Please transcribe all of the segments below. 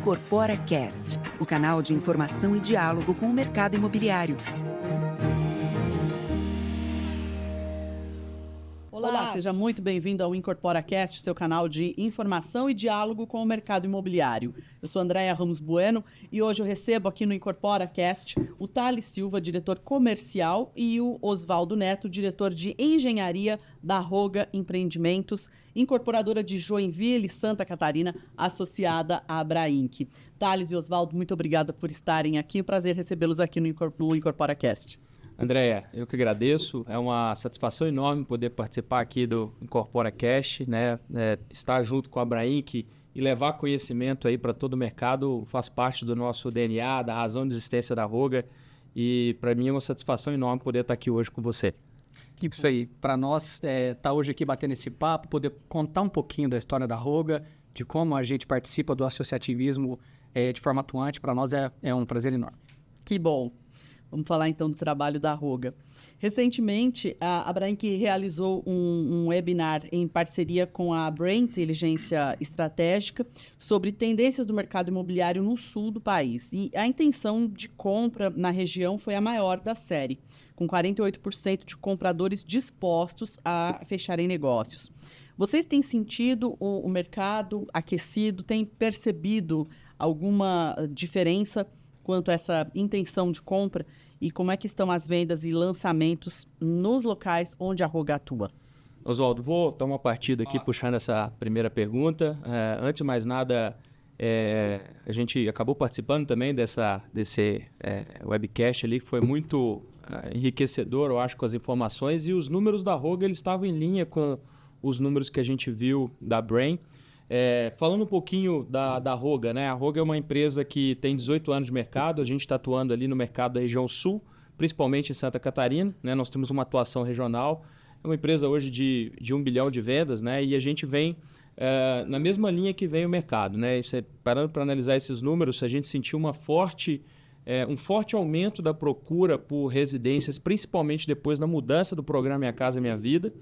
Incorpora Cast, o canal de informação e diálogo com o mercado imobiliário. Olá, seja muito bem-vindo ao Incorpora Cast, seu canal de informação e diálogo com o mercado imobiliário. Eu sou Andréia Ramos Bueno e hoje eu recebo aqui no Incorpora Cast o Thales Silva, diretor comercial, e o Osvaldo Neto, diretor de engenharia da Roga Empreendimentos, incorporadora de Joinville, Santa Catarina, associada à Abrainc. Thales e Osvaldo, muito obrigada por estarem aqui. É um prazer recebê-los aqui no Incorpora Cast. Andréia, eu que agradeço. É uma satisfação enorme poder participar aqui do Incorpora Cast, né? Estar junto com a Abrainc e levar conhecimento aí para todo o mercado faz parte do nosso DNA, da razão de existência da Roga. E para mim é uma satisfação enorme poder estar aqui hoje com você. Isso aí. Para nós, estar hoje aqui batendo esse papo, poder contar um pouquinho da história da Roga, de como a gente participa do associativismo de forma atuante, para nós é um prazer enorme. Que bom. Vamos falar então do trabalho da Roga. Recentemente, a Abrainc realizou um webinar em parceria com a Brain Inteligência Estratégica sobre tendências do mercado imobiliário no sul do país. E a intenção de compra na região foi a maior da série, com 48% de compradores dispostos a fecharem negócios. Vocês têm sentido o mercado aquecido? Têm percebido alguma diferença quanto a essa intenção de compra, e como é que estão as vendas e lançamentos nos locais onde a Roga atua? Osvaldo, vou tomar partido aqui puxando essa primeira pergunta. Antes de mais nada, a gente acabou participando também desse webcast ali, que foi muito enriquecedor, eu acho, com as informações, e os números da Roga eles estavam em linha com os números que a gente viu da Brain. Falando um pouquinho da Roga, né? A Roga é uma empresa que tem 18 anos de mercado, a gente está atuando ali no mercado da região sul, principalmente em Santa Catarina, né? Nós temos uma atuação regional, é uma empresa hoje de 1 bilhão de vendas, né? E a gente vem na mesma linha que vem o mercado, né? Parando para analisar esses números, a gente sentiu um forte aumento da procura por residências, principalmente depois da mudança do programa Minha Casa Minha Vida.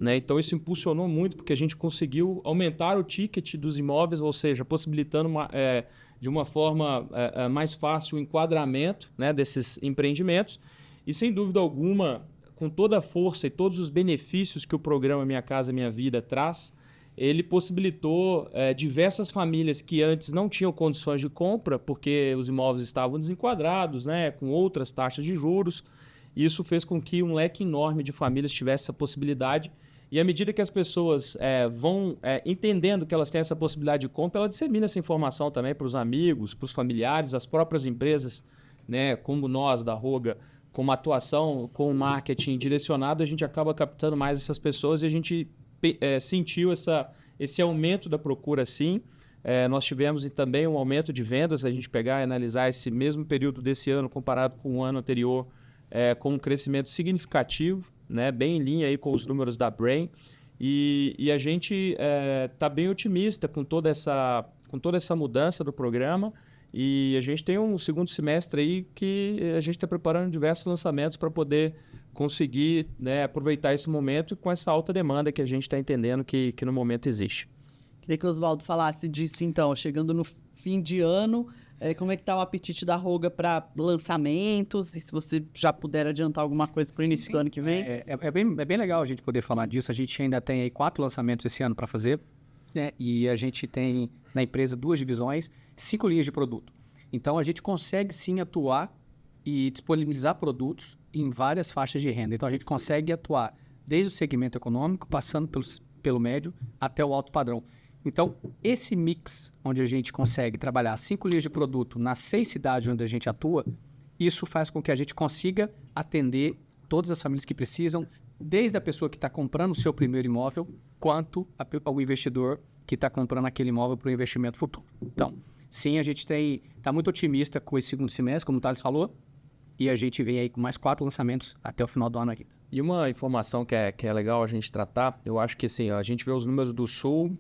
Né? Então isso impulsionou muito porque a gente conseguiu aumentar o ticket dos imóveis, ou seja, possibilitando de uma forma mais fácil o enquadramento, né, desses empreendimentos. E sem dúvida alguma, com toda a força e todos os benefícios que o programa Minha Casa Minha Vida traz, ele possibilitou diversas famílias que antes não tinham condições de compra porque os imóveis estavam desenquadrados, né, com outras taxas de juros. Isso fez com que um leque enorme de famílias tivesse essa possibilidade. E à medida que as pessoas vão entendendo que elas têm essa possibilidade de compra, ela dissemina essa informação também para os amigos, para os familiares, as próprias empresas, né, como nós da Roga, com uma atuação com marketing direcionado, a gente acaba captando mais essas pessoas e a gente sentiu esse aumento da procura sim. Nós tivemos também um aumento de vendas, a gente pegar e analisar esse mesmo período desse ano comparado com o ano anterior, com um crescimento significativo, né, bem em linha aí com os números da Brain, e a gente está bem otimista com toda essa mudança do programa, e a gente tem um segundo semestre aí que a gente está preparando diversos lançamentos para poder conseguir, né, aproveitar esse momento e com essa alta demanda que a gente está entendendo que no momento existe. Queria que o Osvaldo falasse disso então, chegando no fim de ano, como é que está o apetite da Roga para lançamentos, e se você já puder adiantar alguma coisa para o início do ano que vem? É bem legal a gente poder falar disso. A gente ainda tem aí 4 lançamentos esse ano para fazer, né? E a gente tem na empresa 2 divisões, 5 linhas de produto. Então a gente consegue sim atuar e disponibilizar produtos em várias faixas de renda. Então a gente consegue atuar desde o segmento econômico, passando pelo médio até o alto padrão. Então, esse mix onde a gente consegue trabalhar 5 linhas de produto nas 6 cidades onde a gente atua, isso faz com que a gente consiga atender todas as famílias que precisam, desde a pessoa que está comprando o seu primeiro imóvel, quanto ao investidor que está comprando aquele imóvel para o investimento futuro. Então, sim, a gente está muito otimista com esse segundo semestre, como o Thales falou, e a gente vem aí com mais 4 lançamentos até o final do ano aqui. E uma informação que é legal a gente tratar, eu acho que assim, a gente vê os números do Sul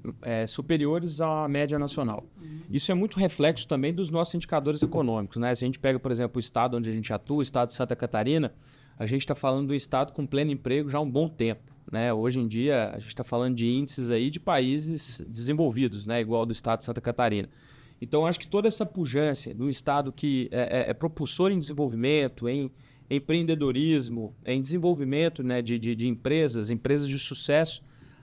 superiores à média nacional. Isso é muito reflexo também dos nossos indicadores econômicos, né? Se a gente pega, por exemplo, o estado onde a gente atua, o estado de Santa Catarina, a gente está falando do estado com pleno emprego já há um bom tempo, né? Hoje em dia, a gente está falando de índices aí de países desenvolvidos, né? Igual do estado de Santa Catarina. Então, acho que toda essa pujança do Estado que é propulsor em desenvolvimento, em empreendedorismo, em desenvolvimento, né, de empresas de sucesso,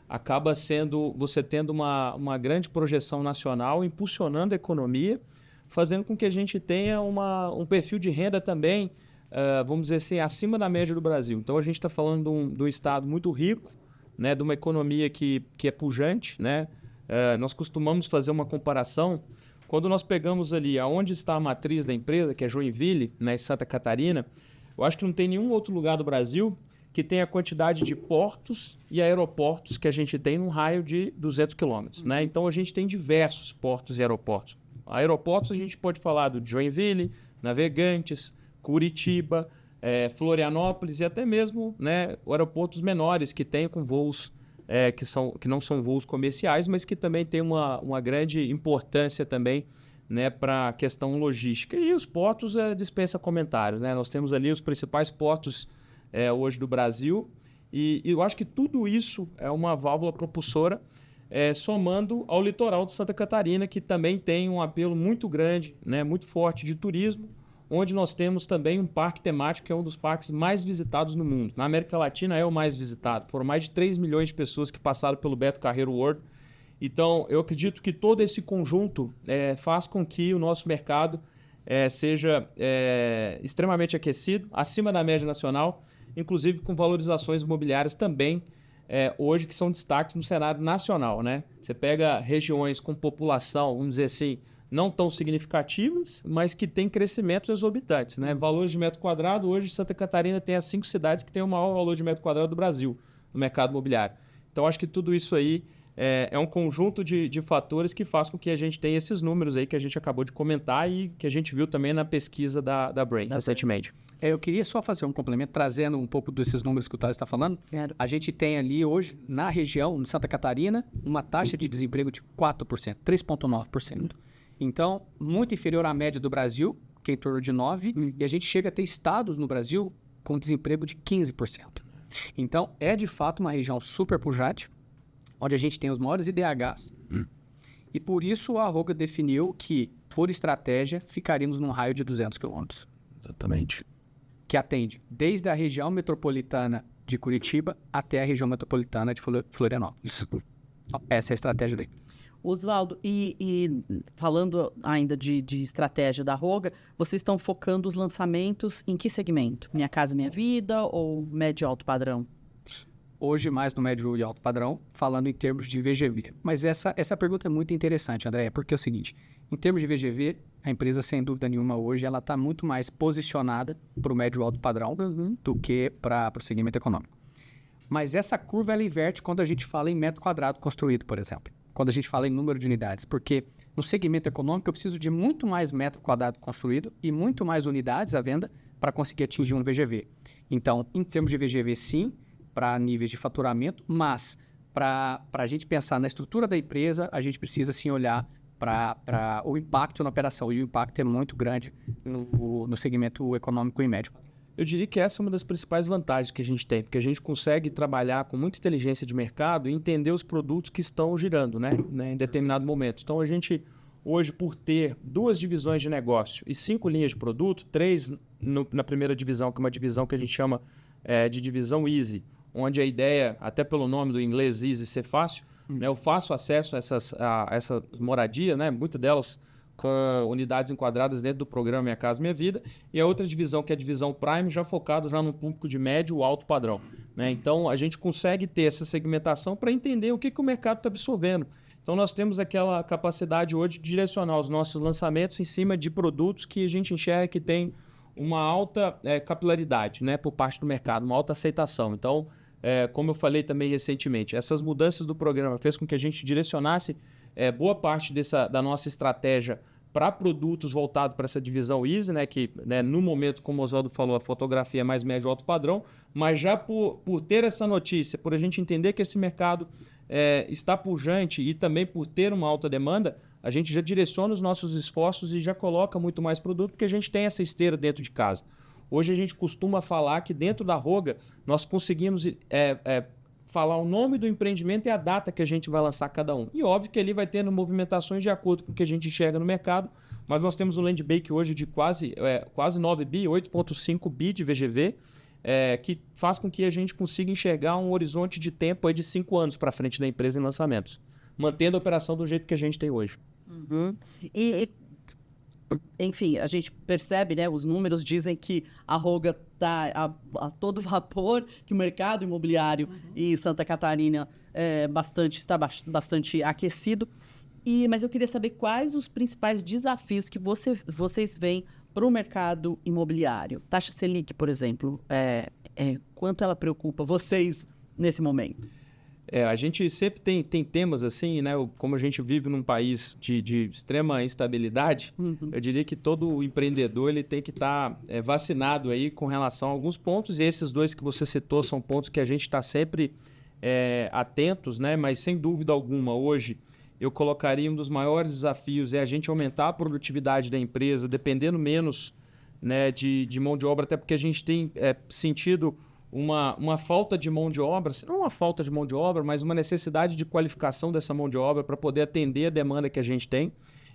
acaba sendo você tendo uma grande projeção nacional, impulsionando a economia, fazendo com que a gente tenha um perfil de renda também, vamos dizer assim, acima da média do Brasil. Então, a gente está falando de um Estado muito rico, né, de uma economia que é pujante, né? Nós costumamos fazer uma comparação. Quando nós pegamos ali aonde está a matriz da empresa, que é Joinville, né, em Santa Catarina, eu acho que não tem nenhum outro lugar do Brasil que tenha a quantidade de portos e aeroportos que a gente tem num raio de 200 quilômetros, né? Então, a gente tem diversos portos e aeroportos. Aeroportos, a gente pode falar do Joinville, Navegantes, Curitiba, Florianópolis e até mesmo, né, aeroportos menores que tem com voos que não são voos comerciais, mas que também tem uma grande importância também, né, para a questão logística. E os portos dispensa comentários, né? Nós temos ali os principais portos hoje do Brasil e eu acho que tudo isso é uma válvula propulsora somando ao litoral de Santa Catarina, que também tem um apelo muito grande, né, muito forte de turismo, onde nós temos também um parque temático que é um dos parques mais visitados no mundo. Na América Latina é o mais visitado. Foram mais de 3 milhões de pessoas que passaram pelo Beto Carreiro World. Então, eu acredito que todo esse conjunto faz com que o nosso mercado seja extremamente aquecido, acima da média nacional, inclusive com valorizações imobiliárias também, hoje que são destaques no cenário nacional, né? Você pega regiões com população, vamos dizer assim, não tão significativas, mas que têm crescimentos exorbitantes, né? Valores de metro quadrado, hoje Santa Catarina tem as 5 cidades que têm o maior valor de metro quadrado do Brasil no mercado imobiliário. Então, acho que tudo isso aí é um conjunto de fatores que faz com que a gente tenha esses números aí que a gente acabou de comentar e que a gente viu também na pesquisa da Brain recentemente. Eu queria só fazer um complemento, trazendo um pouco desses números que o Thales está falando. Claro. A gente tem ali hoje, na região, em Santa Catarina, uma taxa de desemprego de 4%, 3,9%. Então, muito inferior à média do Brasil, que é em torno de 9%, e a gente chega a ter estados no Brasil com desemprego de 15%. Então, é de fato uma região super pujante, onde a gente tem os maiores IDHs. E por isso a Arroga definiu que, por estratégia, ficaríamos num raio de 200 quilômetros. Exatamente. Que atende desde a região metropolitana de Curitiba até a região metropolitana de Florianópolis. Essa é a estratégia dele. Oswaldo, e falando ainda de estratégia da Arroga, vocês estão focando os lançamentos em que segmento? Minha Casa Minha Vida ou médio e alto padrão? Hoje mais no médio e alto padrão, falando em termos de VGV. Mas essa pergunta é muito interessante, André, porque é o seguinte, em termos de VGV, a empresa, sem dúvida nenhuma, hoje ela está muito mais posicionada para o médio e alto padrão do que para o segmento econômico. Mas essa curva, ela inverte quando a gente fala em metro quadrado construído, por exemplo. Quando a gente fala em número de unidades, porque no segmento econômico eu preciso de muito mais metro quadrado construído e muito mais unidades à venda para conseguir atingir um VGV. Então, em termos de VGV, sim, para níveis de faturamento, mas para a gente pensar na estrutura da empresa, a gente precisa sim olhar para o impacto na operação, e o impacto é muito grande no segmento econômico e médio. Eu diria que essa é uma das principais vantagens que a gente tem, porque a gente consegue trabalhar com muita inteligência de mercado e entender os produtos que estão girando, né, em determinado momento. Então, a gente, hoje, por ter 2 divisões de negócio e 5 linhas de produto, 3 na primeira divisão, que é uma divisão que a gente chama de divisão Easy, onde a ideia, até pelo nome do inglês Easy, ser fácil, né, eu faço acesso a essa moradia, né, muitas delas com unidades enquadradas dentro do programa Minha Casa Minha Vida, e a outra divisão, que é a divisão Prime, já focado já no público de médio ou alto padrão, né? Então, a gente consegue ter essa segmentação para entender o que o mercado está absorvendo. Então, nós temos aquela capacidade hoje de direcionar os nossos lançamentos em cima de produtos que a gente enxerga que tem uma alta capilaridade, né, por parte do mercado, uma alta aceitação. Então, como eu falei também recentemente, essas mudanças do programa fez com que a gente direcionasse boa parte da nossa estratégia para produtos voltados para essa divisão Easy, né, que, né, no momento, como o Oswaldo falou, a fotografia é mais médio alto padrão, mas já por ter essa notícia, por a gente entender que esse mercado está pujante e também por ter uma alta demanda, a gente já direciona os nossos esforços e já coloca muito mais produto, porque a gente tem essa esteira dentro de casa. Hoje a gente costuma falar que dentro da Arroga nós conseguimos falar o nome do empreendimento e a data que a gente vai lançar cada um. E óbvio que ali vai tendo movimentações de acordo com o que a gente enxerga no mercado, mas nós temos um land bank hoje de quase 9 bi, 8,5 bi de VGV, que faz com que a gente consiga enxergar um horizonte de tempo aí de 5 anos para frente da empresa em lançamentos, mantendo a operação do jeito que a gente tem hoje. Uhum. Enfim, a gente percebe, né? Os números dizem que a Roga está a todo vapor, que o mercado imobiliário em Santa Catarina está bastante aquecido. Mas eu queria saber quais os principais desafios que vocês veem para o mercado imobiliário. Taxa Selic, por exemplo, quanto ela preocupa vocês nesse momento? A gente sempre tem temas assim, né? Como a gente vive num país de extrema instabilidade, eu diria que todo empreendedor ele tem que estar vacinado aí com relação a alguns pontos, e esses dois que você citou são pontos que a gente está sempre atentos, né? Mas sem dúvida alguma, hoje eu colocaria um dos maiores desafios a gente aumentar a produtividade da empresa, dependendo menos, né, de mão de obra, até porque a gente tem sentido uma falta de mão de obra, não uma falta de mão de obra, mas uma necessidade de qualificação dessa mão de obra para poder atender a demanda que a gente tem.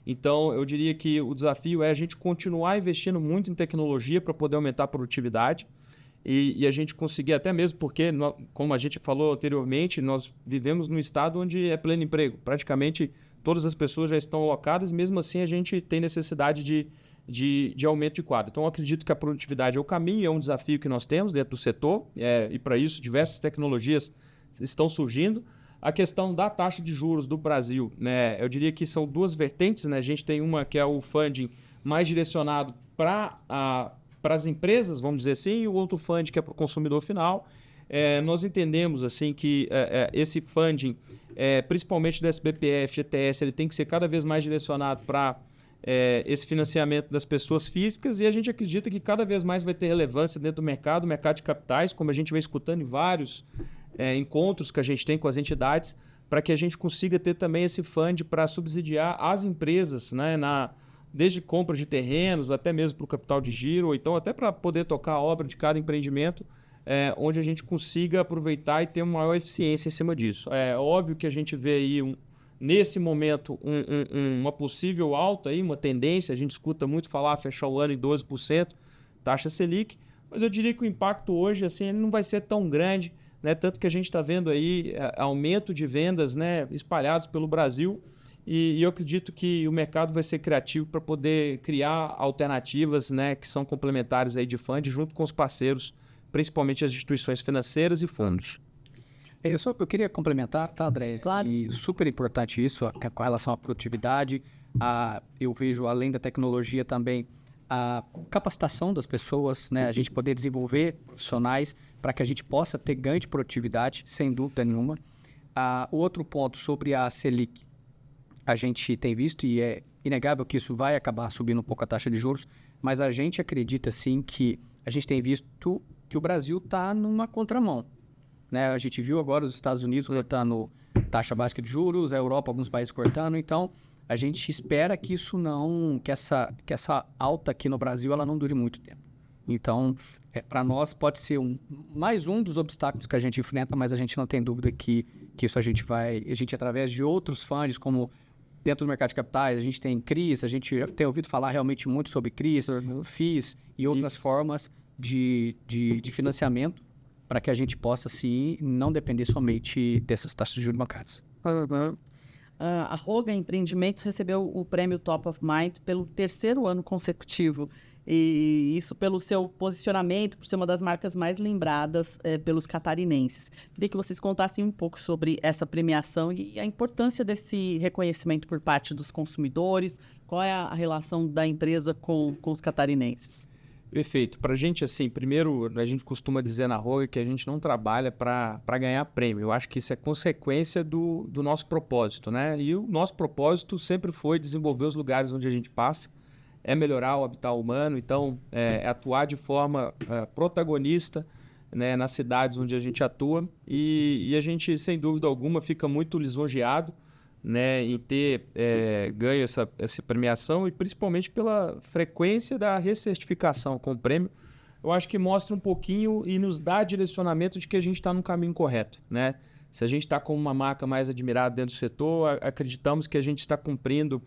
Então, eu diria que o desafio é a gente continuar investindo muito em tecnologia para poder aumentar a produtividade e a gente conseguir, até mesmo porque, como a gente falou anteriormente, nós vivemos num estado onde é pleno emprego. Praticamente todas as pessoas já estão alocadas, mesmo assim a gente tem necessidade de aumento de quadro. Então, eu acredito que a produtividade é o caminho, é um desafio que nós temos dentro do setor, e para isso diversas tecnologias estão surgindo. A questão da taxa de juros do Brasil, né, eu diria que são duas vertentes, né? A gente tem uma que é o funding mais direcionado para as empresas, vamos dizer assim, e o outro funding que é para o consumidor final. Nós entendemos assim, que esse funding, principalmente do SBPF, GTS, ele tem que ser cada vez mais direcionado para esse financiamento das pessoas físicas, e a gente acredita que cada vez mais vai ter relevância dentro do mercado de capitais, como a gente vem escutando em vários encontros que a gente tem com as entidades, para que a gente consiga ter também esse fund para subsidiar as empresas, né, desde compra de terrenos, até mesmo para o capital de giro, ou então até para poder tocar a obra de cada empreendimento, onde a gente consiga aproveitar e ter uma maior eficiência em cima disso. É óbvio que a gente vê aí nesse momento, uma possível alta, aí, uma tendência, a gente escuta muito falar fechar o ano em 12%, taxa Selic, mas eu diria que o impacto hoje assim, ele não vai ser tão grande, né? Tanto que a gente está vendo aí aumento de vendas, né, espalhados pelo Brasil, e eu acredito que o mercado vai ser criativo para poder criar alternativas, né, que são complementares aí de fund, junto com os parceiros, principalmente as instituições financeiras e fundos. Eu queria complementar, tá, André? Claro. E super importante isso, com relação à produtividade. Eu vejo, além da tecnologia, também a capacitação das pessoas, né? A gente poder desenvolver profissionais para que a gente possa ter ganho de produtividade, sem dúvida nenhuma. O outro ponto sobre a Selic, a gente tem visto, e é inegável que isso vai acabar subindo um pouco a taxa de juros, mas a gente acredita, sim, que a gente tem visto que o Brasil está numa contramão. Né? A gente viu agora os Estados Unidos cortando taxa básica de juros, a Europa, alguns países cortando. Então, a gente espera que isso que essa alta aqui no Brasil, ela não dure muito tempo. Então, para nós pode ser mais um dos obstáculos que a gente enfrenta, mas a gente não tem dúvida que isso a gente através de outros fundos, como dentro do mercado de capitais, a gente tem CRIs, a gente tem ouvido falar realmente muito sobre CRIs, FIIs e outras formas de financiamento, para que a gente possa, sim, não depender somente dessas taxas de juros bancárias. A Roga Empreendimentos recebeu o prêmio Top of Mind pelo 3º ano consecutivo. E isso pelo seu posicionamento, por ser uma das marcas mais lembradas pelos catarinenses. Queria que vocês contassem um pouco sobre essa premiação e a importância desse reconhecimento por parte dos consumidores. Qual é a relação da empresa com os catarinenses? Perfeito. Para a gente, assim, primeiro, a gente costuma dizer na Roga que a gente não trabalha para ganhar prêmio. Eu acho que isso é consequência do nosso propósito, né? E o nosso propósito sempre foi desenvolver os lugares onde a gente passa, melhorar o habitat humano, então, atuar de forma protagonista, né, nas cidades onde a gente atua. E a gente, sem dúvida alguma, fica muito lisonjeado, né, em ter ganho essa premiação, e principalmente pela frequência da recertificação com o prêmio. eu acho que mostra um pouquinho e nos dá direcionamento de que a gente está no caminho correto, né? Se a gente está com uma marca mais admirada dentro do setor, acreditamos que a gente está cumprindo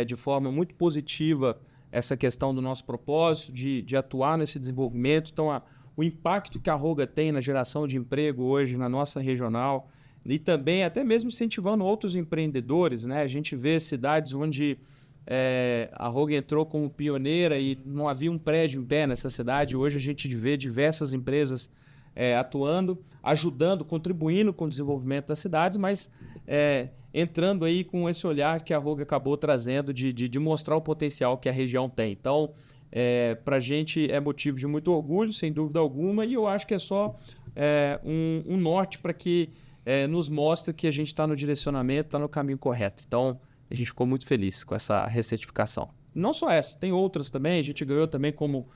de forma muito positiva essa questão do nosso propósito, de atuar nesse desenvolvimento. Então, o impacto que a Roga tem na geração de emprego hoje na nossa regional e também até mesmo incentivando outros empreendedores, né? A gente vê cidades onde a Roga entrou como pioneira e não havia um prédio em pé nessa cidade. Hoje a gente vê diversas empresas atuando, ajudando, contribuindo com o desenvolvimento das cidades, mas entrando aí com esse olhar que a Roga acabou trazendo de mostrar o potencial que a região tem. Então, para a gente é motivo de muito orgulho, sem dúvida alguma, e eu acho que é só um norte para que nos mostre que a gente está no direcionamento, está no caminho correto. Então, a gente ficou muito feliz com essa recertificação. Não só essa, tem outras também. A gente ganhou também como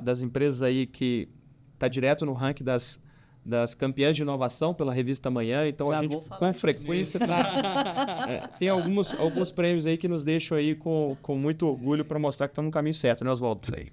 das empresas aí que está direto no ranking das campeãs de inovação pela revista Manhã. Então, a gente com frequência tem alguns prêmios aí que nos deixam aí com muito orgulho para mostrar que estamos no caminho certo, né, Oswaldo? Isso aí.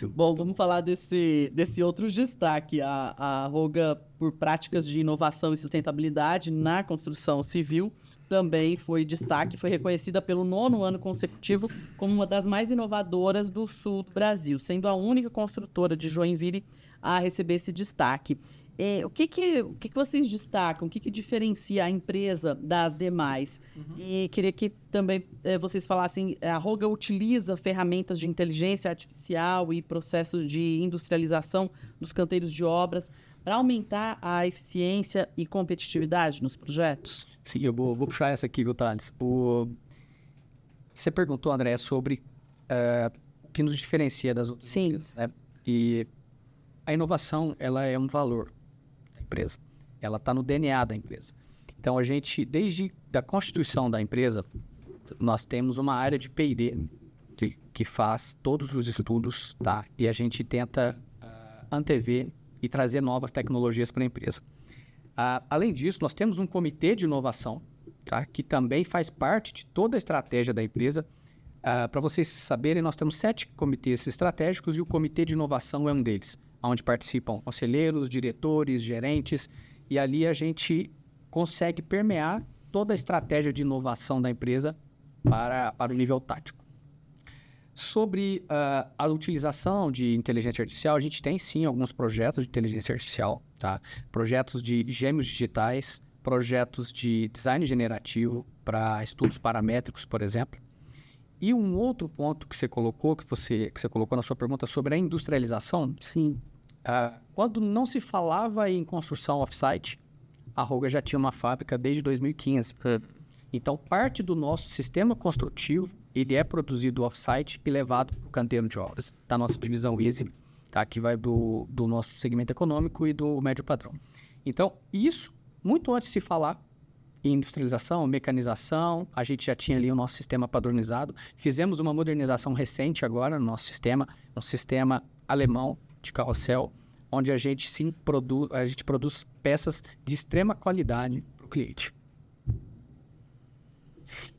Bom, vamos falar desse outro destaque. A Roga, por práticas de inovação e sustentabilidade na construção civil, também foi destaque, foi reconhecida pelo 9º ano consecutivo como uma das mais inovadoras do sul do Brasil, sendo a única construtora de Joinville a receber esse destaque. O que vocês destacam? O que diferencia a empresa das demais? E queria que também vocês falassem, a Roga utiliza ferramentas de inteligência artificial e processos de industrialização dos canteiros de obras para aumentar a eficiência e competitividade nos projetos? Sim, eu vou puxar essa aqui, viu, Thales? Você perguntou, André, sobre o que nos diferencia das outras empresas, né? E a inovação, ela é um valor da empresa. Ela está no DNA da empresa. Então, a gente, desde a constituição da empresa, nós temos uma área de P&D que faz todos os estudos, tá? E a gente tenta antever e trazer novas tecnologias para a empresa. Além disso, nós temos um comitê de inovação, tá? Que também faz parte de toda a estratégia da empresa. Para vocês saberem, nós temos 7 comitês estratégicos e o comitê de inovação é um deles, onde participam conselheiros, diretores, gerentes, e ali a gente consegue permear toda a estratégia de inovação da empresa para o nível tático. Sobre a utilização de inteligência artificial, a gente tem sim alguns projetos de inteligência artificial, tá? Projetos de gêmeos digitais, projetos de design generativo para estudos paramétricos, por exemplo. E um outro ponto que você colocou, que você colocou na sua pergunta sobre a industrialização, sim. Quando não se falava em construção off-site, a Roga já tinha uma fábrica desde 2015. Então, parte do nosso sistema construtivo, ele é produzido off-site e levado para o canteiro de obras, da nossa divisão Easy, tá? Que vai do nosso segmento econômico e do médio padrão. Então, isso, muito antes de se falar em industrialização, mecanização, a gente já tinha ali o nosso sistema padronizado. Fizemos uma modernização recente agora no nosso sistema, um sistema alemão de carrossel, onde a gente produz peças de extrema qualidade para o cliente.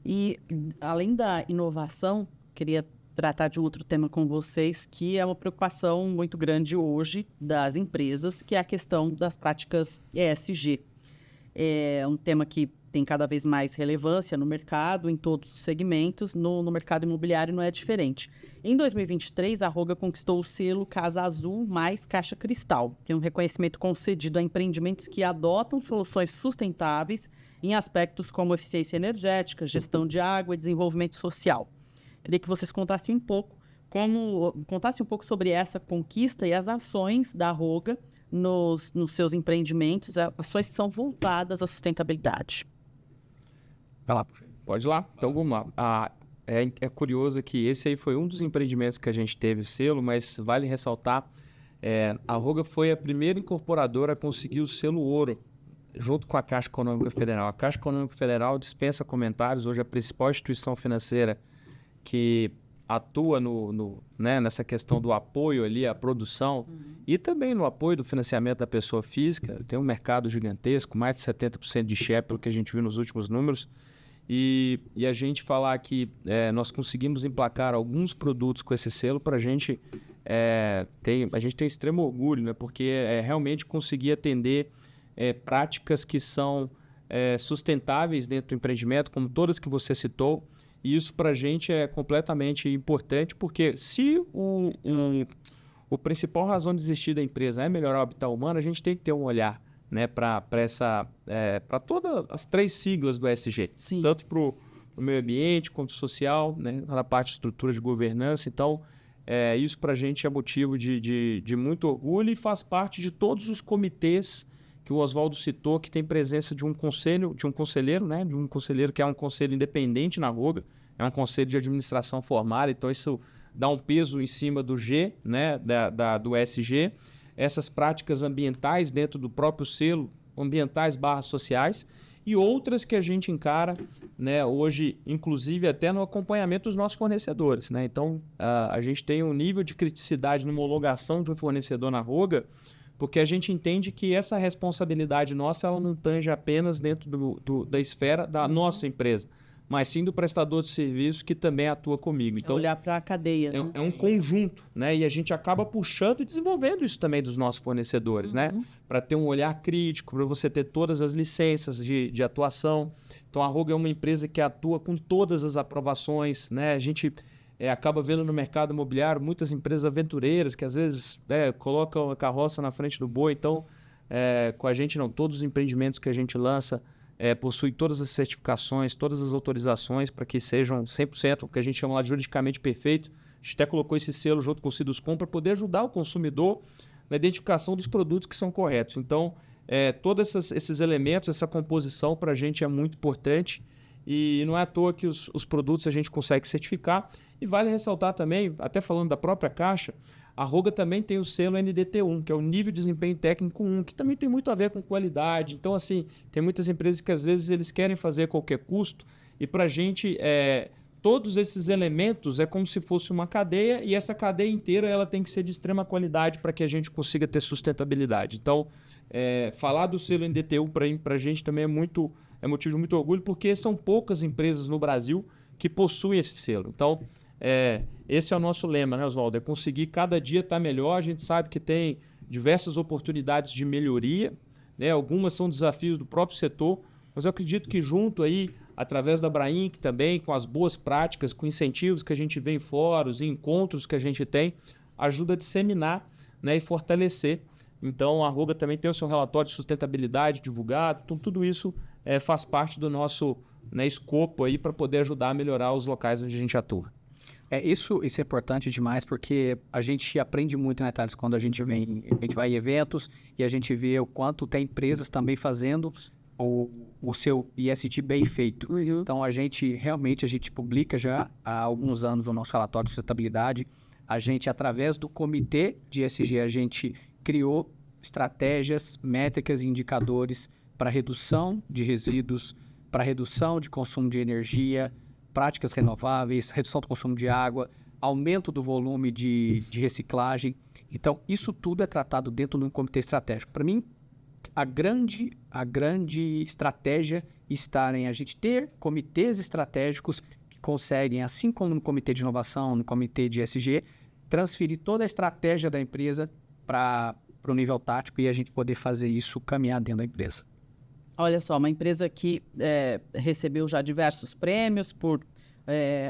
E, além da inovação, queria tratar de um outro tema com vocês, que é uma preocupação muito grande hoje das empresas, que é a questão das práticas ESG. É um tema que tem cada vez mais relevância no mercado, em todos os segmentos. No mercado imobiliário não é diferente. Em 2023, a Roga conquistou o selo Casa Azul mais Caixa Cristal, que é um reconhecimento concedido a empreendimentos que adotam soluções sustentáveis em aspectos como eficiência energética, gestão de água e desenvolvimento social. Queria que vocês contassem um pouco sobre essa conquista e as ações da Roga nos seus empreendimentos, ações que são voltadas à sustentabilidade. Vai lá. Pode ir lá. Então, vamos lá. É curioso que esse aí foi um dos empreendimentos que a gente teve o selo, mas vale ressaltar, a Roga foi a primeira incorporadora a conseguir o selo ouro, junto com a Caixa Econômica Federal. A Caixa Econômica Federal dispensa comentários, hoje é a principal instituição financeira que atua nessa questão do apoio ali à produção e também no apoio do financiamento da pessoa física. Tem um mercado gigantesco, mais de 70% de share, pelo que a gente viu nos últimos números. E a gente falar que nós conseguimos emplacar alguns produtos com esse selo, para a gente a gente tem extremo orgulho, né? Porque realmente conseguir atender práticas que são sustentáveis dentro do empreendimento, como todas que você citou, e isso para a gente é completamente importante, porque se o principal razão de existir da empresa é melhorar o habitat humano, a gente tem que ter um olhar, né, para todas as 3 siglas do ESG, Sim. tanto para o meio ambiente quanto social, né, na parte de estrutura de governança. Então, isso para a gente é motivo de muito orgulho e faz parte de todos os comitês que o Oswaldo citou, que tem presença de um conselheiro, né, de um conselheiro que é um conselho independente na Roga, é um conselho de administração formada, então isso dá um peso em cima do G, né, do ESG. Essas práticas ambientais dentro do próprio selo, ambientais/sociais, e outras que a gente encara, né, hoje, inclusive até no acompanhamento dos nossos fornecedores, né? Então, a gente tem um nível de criticidade numa homologação de um fornecedor na Roga, porque a gente entende que essa responsabilidade nossa ela não tange apenas dentro da esfera da nossa empresa, mas sim do prestador de serviço que também atua comigo. Então, olhar para a cadeia. Né? É um conjunto, né? E a gente acaba puxando e desenvolvendo isso também dos nossos fornecedores, né? Para ter um olhar crítico, para você ter todas as licenças de atuação. Então, a Roga é uma empresa que atua com todas as aprovações, né? A gente acaba vendo no mercado imobiliário muitas empresas aventureiras que às vezes colocam a carroça na frente do boi. Então, com a gente não, todos os empreendimentos que a gente lança possuem todas as certificações, todas as autorizações para que sejam 100%, o que a gente chama lá de juridicamente perfeito. A gente até colocou esse selo junto com o Ciduscom para poder ajudar o consumidor na identificação dos produtos que são corretos. Então, todos esses elementos, essa composição para a gente é muito importante e não é à toa que os produtos a gente consegue certificar. E vale ressaltar também, até falando da própria Caixa, a Roga também tem o selo NDT1, que é o Nível de Desempenho Técnico 1, que também tem muito a ver com qualidade. Então, assim, tem muitas empresas que às vezes eles querem fazer a qualquer custo e para a gente todos esses elementos é como se fosse uma cadeia e essa cadeia inteira ela tem que ser de extrema qualidade para que a gente consiga ter sustentabilidade. Então, falar do selo NDT1 para a gente também é motivo de muito orgulho, porque são poucas empresas no Brasil que possuem esse selo. Então, esse é o nosso lema, né, Oswaldo? É conseguir cada dia estar melhor. A gente sabe que tem diversas oportunidades de melhoria, né? Algumas são desafios do próprio setor, mas eu acredito que junto aí, através da Abrainc também, com as boas práticas, com incentivos que a gente vê em fóruns, em encontros que a gente tem, ajuda a disseminar, né, e fortalecer. Então, a Roga também tem o seu relatório de sustentabilidade divulgado. Então, tudo isso faz parte do nosso, né, escopo aí para poder ajudar a melhorar os locais onde a gente atua. Isso é importante demais, porque a gente aprende muito, né, Thales, quando a gente vai em eventos e a gente vê o quanto tem empresas também fazendo o seu ESG bem feito. Uhum. Então, a gente publica já há alguns anos o nosso relatório de sustentabilidade. A gente, através do comitê de ESG, a gente criou estratégias, métricas e indicadores para redução de resíduos, para redução de consumo de energia, práticas renováveis, redução do consumo de água, aumento do volume de reciclagem. Então, isso tudo é tratado dentro de um comitê estratégico. Para mim, a grande estratégia está em a gente ter comitês estratégicos que conseguem, assim como no comitê de inovação, no comitê de ESG, transferir toda a estratégia da empresa para o nível tático e a gente poder fazer isso caminhar dentro da empresa. Olha só, uma empresa que recebeu já diversos prêmios por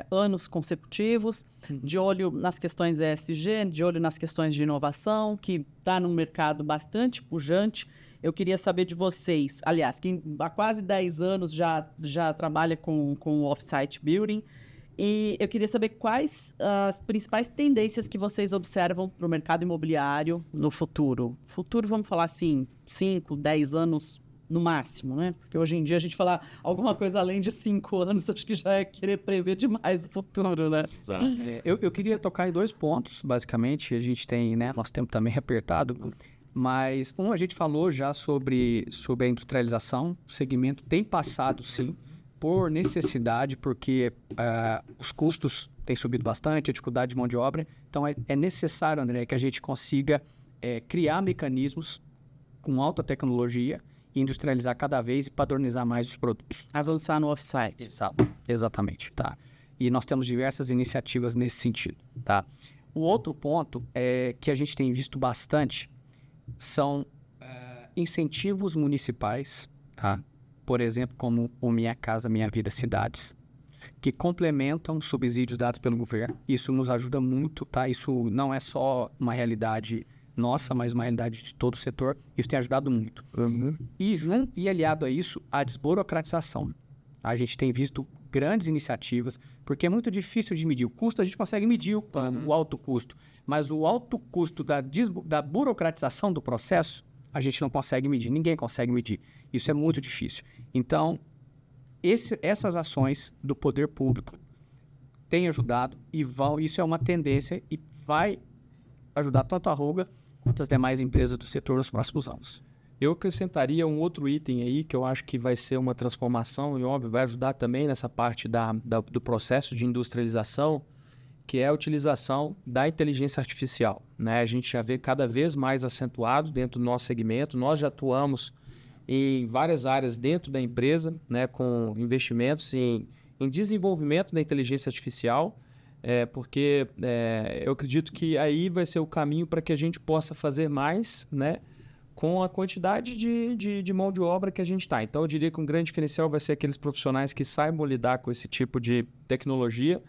anos consecutivos, de olho nas questões ESG, de olho nas questões de inovação, que está num mercado bastante pujante. Eu queria saber de vocês, aliás, que há quase 10 anos já trabalha com off-site building, e eu queria saber quais as principais tendências que vocês observam para o mercado imobiliário no futuro. Futuro, vamos falar assim, 5, 10 anos no máximo, né? Porque hoje em dia a gente falar alguma coisa além de 5 anos, acho que já é querer prever demais o futuro, né? Exato. Eu queria tocar em 2 pontos, basicamente. A gente tem, né, nosso tempo também apertado, mas a gente falou já sobre a industrialização. O segmento tem passado, sim, por necessidade, porque os custos têm subido bastante, a dificuldade de mão de obra. Então, é necessário, André, que a gente consiga criar mecanismos com alta tecnologia, industrializar cada vez e padronizar mais os produtos. Avançar no off-site. Exatamente, tá? E nós temos diversas iniciativas nesse sentido, tá? O outro ponto que a gente tem visto bastante são incentivos municipais, tá? Por exemplo, como o Minha Casa Minha Vida Cidades, que complementam subsídios dados pelo governo. Isso nos ajuda muito, tá? Isso não é só uma realidade nossa, mas uma realidade de todo o setor. Isso tem ajudado muito. E aliado a isso, a desburocratização. A gente tem visto grandes iniciativas, porque é muito difícil de medir. O custo a gente consegue medir o alto custo, mas o alto custo da burocratização do processo, a gente não consegue medir, ninguém consegue medir. Isso é muito difícil. Então, essas ações do poder público têm ajudado isso é uma tendência e vai ajudar tanto a Ruga quanto as demais empresas do setor nos próximos anos. Eu acrescentaria um outro item aí que eu acho que vai ser uma transformação e, óbvio, vai ajudar também nessa parte do processo de industrialização, que é a utilização da inteligência artificial, né? A gente já vê cada vez mais acentuado dentro do nosso segmento. Nós já atuamos em várias áreas dentro da empresa, né, com investimentos em desenvolvimento da inteligência artificial, porque eu acredito que aí vai ser o caminho para que a gente possa fazer mais, né, com a quantidade de mão de obra que a gente está. Então, eu diria que um grande diferencial vai ser aqueles profissionais que saibam lidar com esse tipo de tecnologia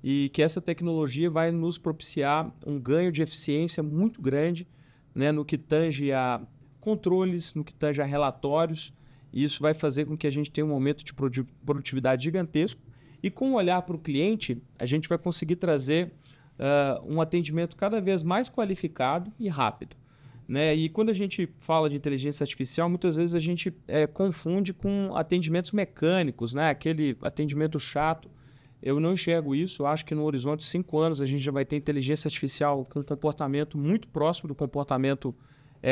e que essa tecnologia vai nos propiciar um ganho de eficiência muito grande, né, no que tange a controles, no que tange a relatórios. E isso vai fazer com que a gente tenha um aumento de produtividade gigantesco. E com o olhar para o cliente, a gente vai conseguir trazer um atendimento cada vez mais qualificado e rápido, né? E quando a gente fala de inteligência artificial, muitas vezes a gente confunde com atendimentos mecânicos, né? Aquele atendimento chato. Eu não enxergo isso. Eu acho que no horizonte de 5 anos a gente já vai ter inteligência artificial com um comportamento muito próximo do comportamento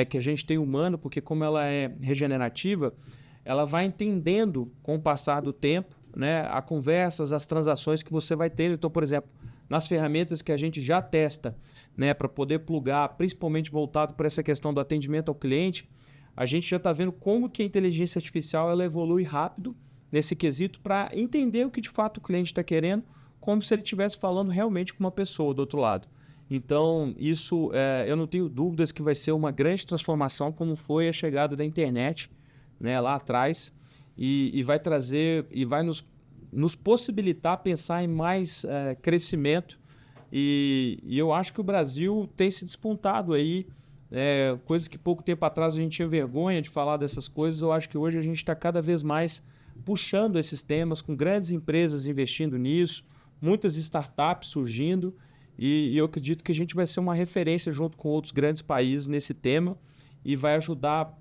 que a gente tem humano, porque como ela é regenerativa, ela vai entendendo com o passar do tempo, né, as conversas, as transações que você vai ter. Então, por exemplo, nas ferramentas que a gente já testa, né, para poder plugar, principalmente voltado para essa questão do atendimento ao cliente, a gente já está vendo como que a inteligência artificial ela evolui rápido nesse quesito para entender o que de fato o cliente está querendo, como se ele estivesse falando realmente com uma pessoa do outro lado. Então, isso eu não tenho dúvidas que vai ser uma grande transformação, como foi a chegada da internet, né, lá atrás, e vai trazer e vai nos possibilitar pensar em mais crescimento. E eu acho que o Brasil tem se despontado aí, coisas que pouco tempo atrás a gente tinha vergonha de falar dessas coisas. Eu acho que hoje a gente está cada vez mais puxando esses temas, com grandes empresas investindo nisso, muitas startups surgindo, e eu acredito que a gente vai ser uma referência junto com outros grandes países nesse tema e vai ajudar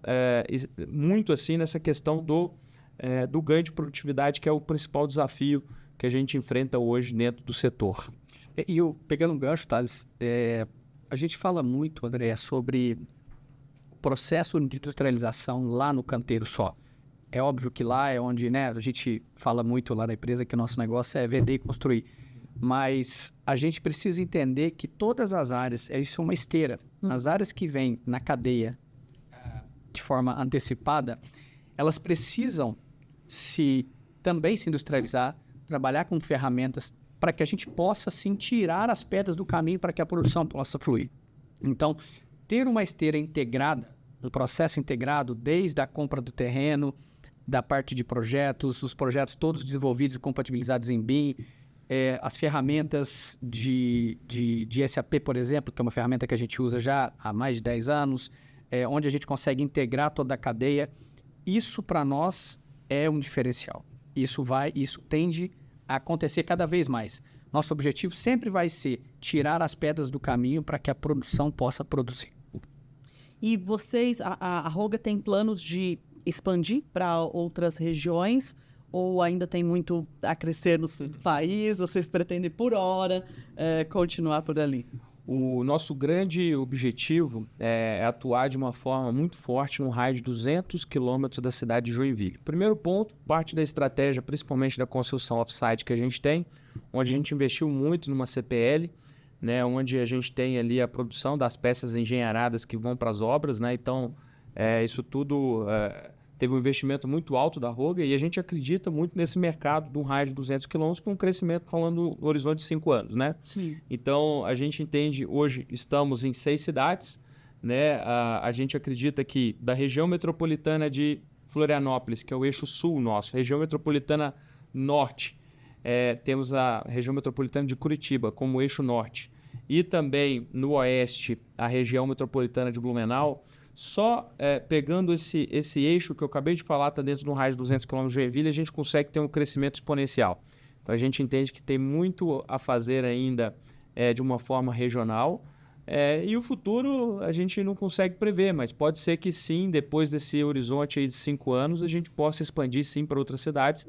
muito assim nessa questão do ganho de produtividade, que é o principal desafio que a gente enfrenta hoje dentro do setor. E pegando um gancho, Thales, a gente fala muito, André, sobre o processo de industrialização lá no canteiro só. É óbvio que lá é onde, né, a gente fala muito lá na empresa que o nosso negócio é vender e construir. Mas a gente precisa entender que todas as áreas, isso é uma esteira. As áreas que vêm na cadeia de forma antecipada, elas precisam também se industrializar, trabalhar com ferramentas para que a gente possa, sim, tirar as pedras do caminho para que a produção possa fluir. Então, ter uma esteira integrada, um processo integrado, desde a compra do terreno, da parte de projetos, os projetos todos desenvolvidos e compatibilizados em BIM, as ferramentas de SAP, por exemplo, que é uma ferramenta que a gente usa já há mais de 10 anos, onde a gente consegue integrar toda a cadeia. Isso, para nós, é um diferencial. Isso tende a acontecer cada vez mais. Nosso objetivo sempre vai ser tirar as pedras do caminho para que a produção possa produzir. E vocês, a Roga tem planos de expandir para outras regiões ou ainda tem muito a crescer no sul do país? Vocês pretendem, por hora, continuar por ali? O nosso grande objetivo é atuar de uma forma muito forte no raio de 200 quilômetros da cidade de Joinville. Primeiro ponto, parte da estratégia, principalmente da construção off-site que a gente tem, onde a gente investiu muito numa CPL, né, onde a gente tem ali a produção das peças engenheiradas que vão para as obras, né? Então, isso tudo teve um investimento muito alto da Roga e a gente acredita muito nesse mercado de um raio de 200 quilômetros com um crescimento falando no horizonte de 5 anos, né? Sim. Então, a gente entende, hoje estamos em 6 cidades, né? A gente acredita que da região metropolitana de Florianópolis, que é o eixo sul nosso, região metropolitana norte, temos a região metropolitana de Curitiba como eixo norte, e também no oeste, a região metropolitana de Blumenau. Só pegando esse eixo que eu acabei de falar, está dentro de um raio de 200 km de Joinville, a gente consegue ter um crescimento exponencial. Então, a gente entende que tem muito a fazer ainda de uma forma regional. E o futuro a gente não consegue prever, mas pode ser que sim, depois desse horizonte aí de 5 anos, a gente possa expandir sim para outras cidades.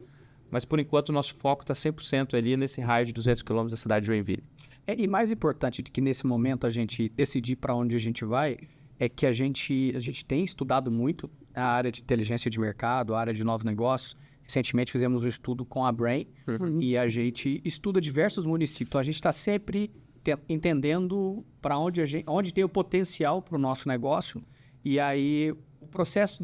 Mas, por enquanto, o nosso foco está 100% ali nesse raio de 200 km da cidade de Joinville. E mais importante do que nesse momento a gente decidir para onde a gente vai, é que a gente tem estudado muito a área de inteligência de mercado, a área de novos negócios. Recentemente fizemos um estudo com a Brain e a gente estuda diversos municípios. Então, a gente está sempre entendendo para onde tem o potencial para o nosso negócio. E aí, o processo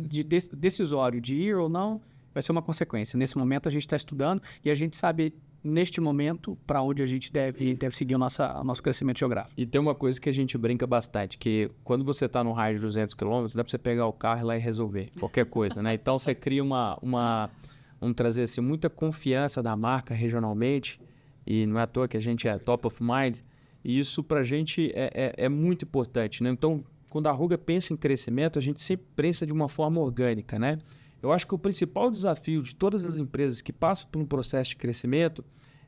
decisório de ir ou não vai ser uma consequência. Nesse momento, a gente está estudando e a gente sabe, neste momento, para onde a gente deve seguir o nosso crescimento geográfico. E tem uma coisa que a gente brinca bastante, que quando você está no raio de 200 km, dá para você pegar o carro e ir lá e resolver qualquer coisa, né? Então, você cria vamos trazer assim, muita confiança da marca regionalmente, e não é à toa que a gente é top of mind, e isso para a gente é muito importante, né? Então, quando a Roga pensa em crescimento, a gente sempre pensa de uma forma orgânica, né? Eu acho que o principal desafio de todas as empresas que passam por um processo de crescimento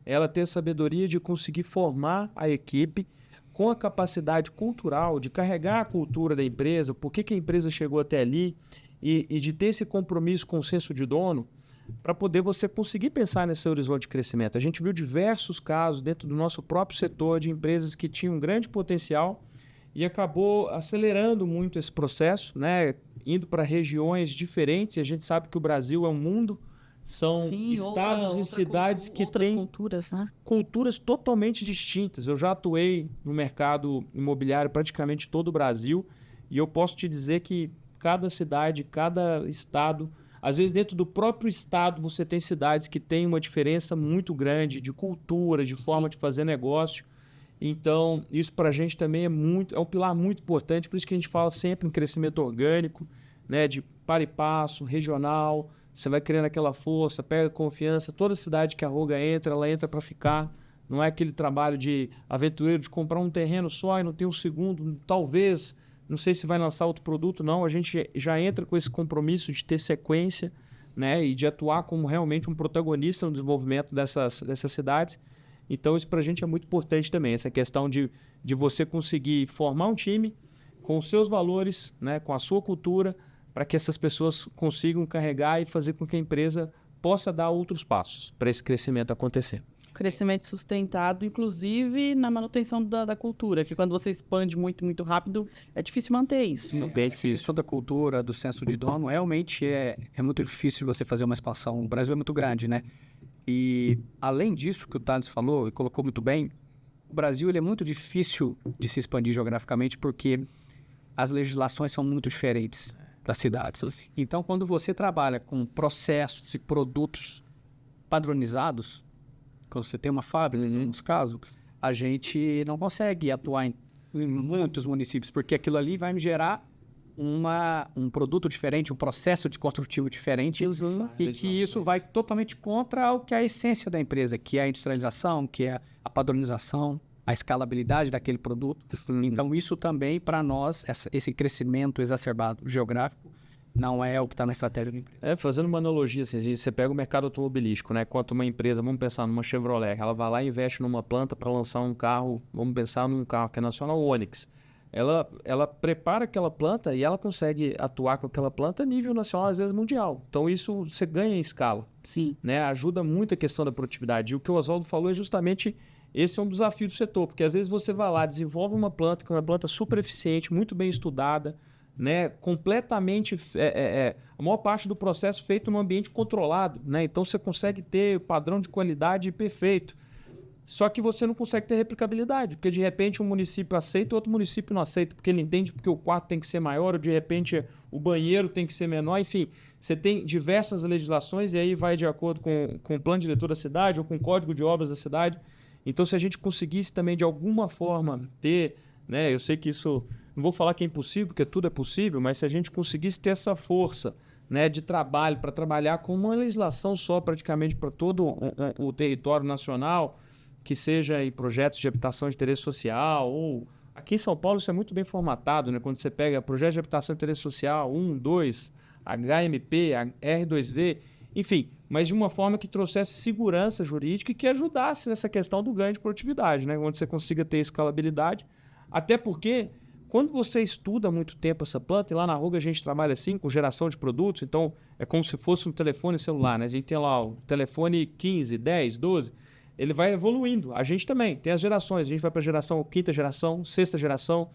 é ela ter a sabedoria de conseguir formar a equipe com a capacidade cultural de carregar a cultura da empresa, por que a empresa chegou até ali e de ter esse compromisso com o senso de dono para poder você conseguir pensar nesse horizonte de crescimento. A gente viu diversos casos dentro do nosso próprio setor de empresas que tinham um grande potencial e acabou acelerando muito esse processo, né? Indo para regiões diferentes. E a gente sabe que o Brasil é um mundo, são estados e cidades que têm culturas, né? Culturas totalmente distintas. Eu já atuei no mercado imobiliário praticamente todo o Brasil e eu posso te dizer que cada cidade, cada estado, às vezes dentro do próprio estado você tem cidades que têm uma diferença muito grande de cultura, de forma de fazer negócio. Então, isso para a gente também é um pilar muito importante, por isso que a gente fala sempre em crescimento orgânico, né, de para e passo, regional, você vai criando aquela força, pega confiança, toda cidade que a Roga entra, ela entra para ficar, não é aquele trabalho de aventureiro, de comprar um terreno só e não tem um segundo, talvez, não sei se vai lançar outro produto, não, a gente já entra com esse compromisso de ter sequência, né, e de atuar como realmente um protagonista no desenvolvimento dessas cidades. Então, isso para a gente é muito importante também, essa questão de você conseguir formar um time com os seus valores, né, com a sua cultura, para que essas pessoas consigam carregar e fazer com que a empresa possa dar outros passos para esse crescimento acontecer. Crescimento sustentado, inclusive na manutenção da cultura, que quando você expande muito, muito rápido, é difícil manter isso. A questão da cultura, do senso de dono, realmente é muito difícil você fazer uma expansão. O Brasil é muito grande, né? E, além disso que o Thales falou e colocou muito bem, o Brasil ele é muito difícil de se expandir geograficamente porque as legislações são muito diferentes das cidades. Então, quando você trabalha com processos e produtos padronizados, quando você tem uma fábrica, nos casos, a gente não consegue atuar em muitos municípios, porque aquilo ali vai me gerar um produto diferente, um processo de construtivo diferente, e que isso vai totalmente contra o que é a essência da empresa, que é a industrialização, que é a padronização, a escalabilidade daquele produto. Então, isso também, para nós, esse crescimento exacerbado geográfico, não é o que está na estratégia da empresa. Fazendo uma analogia, assim, você pega o mercado automobilístico, né? Quanto uma empresa, vamos pensar numa Chevrolet, ela vai lá e investe numa planta para lançar um carro, vamos pensar num carro que é nacional, o Onix. Ela prepara aquela planta e ela consegue atuar com aquela planta a nível nacional, às vezes mundial. Então, isso você ganha em escala. Sim. Né? Ajuda muito a questão da produtividade. E o que o Oswaldo falou é justamente esse é um desafio do setor, porque às vezes você vai lá, desenvolve uma planta que é uma planta super eficiente, muito bem estudada, né? Completamente, a maior parte do processo feito num ambiente controlado, né? Então, você consegue ter padrão de qualidade perfeito. só que você não consegue ter replicabilidade, porque de repente um município aceita, outro município não aceita, porque ele entende porque o quarto tem que ser maior, ou de repente o banheiro tem que ser menor, enfim, você tem diversas legislações e aí vai de acordo com o plano diretor da cidade ou com o código de obras da cidade. Então, se a gente conseguisse também de alguma forma ter, né, eu sei que isso, não vou falar que é impossível, porque tudo é possível, mas se a gente conseguisse ter essa força, né, de trabalho, para trabalhar com uma legislação só praticamente para todo o território nacional, que seja em projetos de habitação de interesse social, ou aqui em São Paulo isso é muito bem formatado, né? Quando você pega projeto de habitação de interesse social, 1, 2, HMP, R2V, enfim, mas de uma forma que trouxesse segurança jurídica e que ajudasse nessa questão do ganho de produtividade, né? Onde você consiga ter escalabilidade, até porque quando você estuda há muito tempo essa planta, e lá na Roga a gente trabalha assim, com geração de produtos, então é como se fosse um telefone celular, né? A gente tem lá o telefone 15, 10, 12, ele vai evoluindo. A gente também tem as gerações, a gente vai para a geração quinta geração, sexta geração,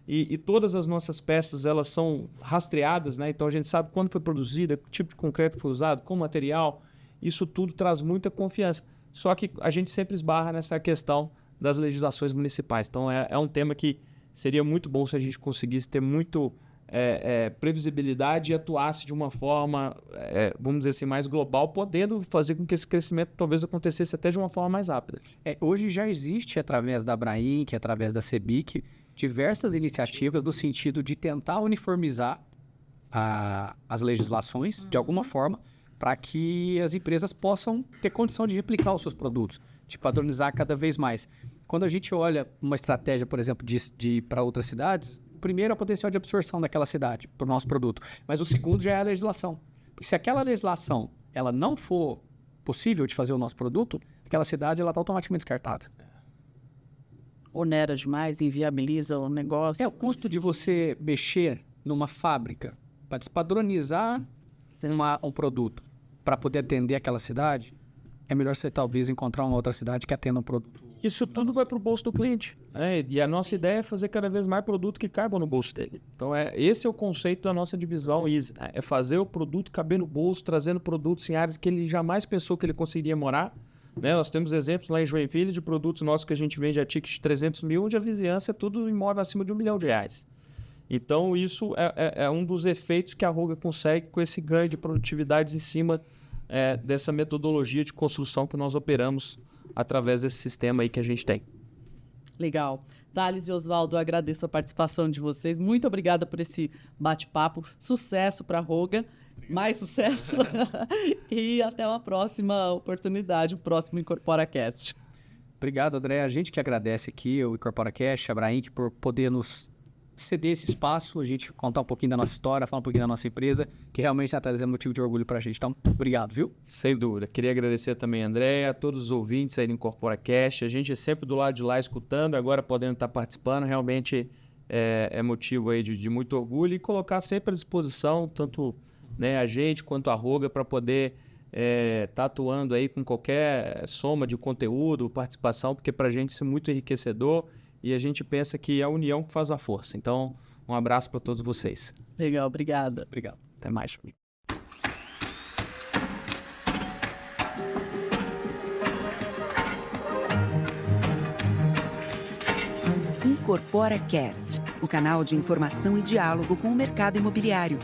e todas as nossas peças elas são rastreadas, né? Então a gente sabe quando foi produzida, que tipo de concreto foi usado, qual material, isso tudo traz muita confiança. Só que a gente sempre esbarra nessa questão das legislações municipais. Então é um tema que seria muito bom se a gente conseguisse ter muito previsibilidade e atuasse de uma forma, vamos dizer assim, mais global, podendo fazer com que esse crescimento talvez acontecesse até de uma forma mais rápida. Hoje já existe, através da Abrainc, através da CEBIC, diversas iniciativas no sentido de tentar uniformizar as legislações, de alguma forma, para que as empresas possam ter condição de replicar os seus produtos, de padronizar cada vez mais. Quando a gente olha uma estratégia, por exemplo, de ir para outras cidades, o primeiro é o potencial de absorção daquela cidade para o nosso produto, mas o segundo já é a legislação. Porque se aquela legislação ela não for possível de fazer o nosso produto, aquela cidade está automaticamente descartada. Onera demais, inviabiliza o negócio. O custo de você mexer numa fábrica para despadronizar um produto para poder atender aquela cidade, é melhor você talvez encontrar uma outra cidade que atenda um produto. Isso tudo vai para o bolso do cliente. E a nossa ideia é fazer cada vez mais produto que caiba no bolso dele. Então, esse é o conceito da nossa divisão Easy. Né? É fazer o produto caber no bolso, trazendo produtos em áreas que ele jamais pensou que ele conseguiria morar. Né? Nós temos exemplos lá em Joinville de produtos nossos que a gente vende a ticket de 300 mil, onde a vizinhança é tudo imóvel acima de R$1 milhão. Então, isso é um dos efeitos que a Roga consegue com esse ganho de produtividade em cima dessa metodologia de construção que nós operamos através desse sistema aí que a gente tem. Legal. Thales e Oswaldo, eu agradeço a participação de vocês. Muito obrigada por esse bate-papo. Sucesso para a Roga. Mais sucesso. E até uma próxima oportunidade, o próximo IncorporaCast. Obrigado, André. A gente que agradece aqui o IncorporaCast, a Abrainc, por poder nos ceder esse espaço, a gente contar um pouquinho da nossa história, falar um pouquinho da nossa empresa, que realmente está trazendo motivo de orgulho para a gente. Então, obrigado, viu? Sem dúvida. Queria agradecer também a André, a todos os ouvintes aí do IncorporaCast. A gente é sempre do lado de lá escutando, agora podendo estar participando. Realmente é motivo aí de muito orgulho e colocar sempre à disposição, tanto a gente quanto a Roga, para poder estar atuando aí com qualquer soma de conteúdo, participação, porque para a gente isso é muito enriquecedor. E a gente pensa que é a união que faz a força. Então, um abraço para todos vocês. Legal, obrigada. Obrigado. Até mais. IncorporaCast, o canal de informação e diálogo com o mercado imobiliário.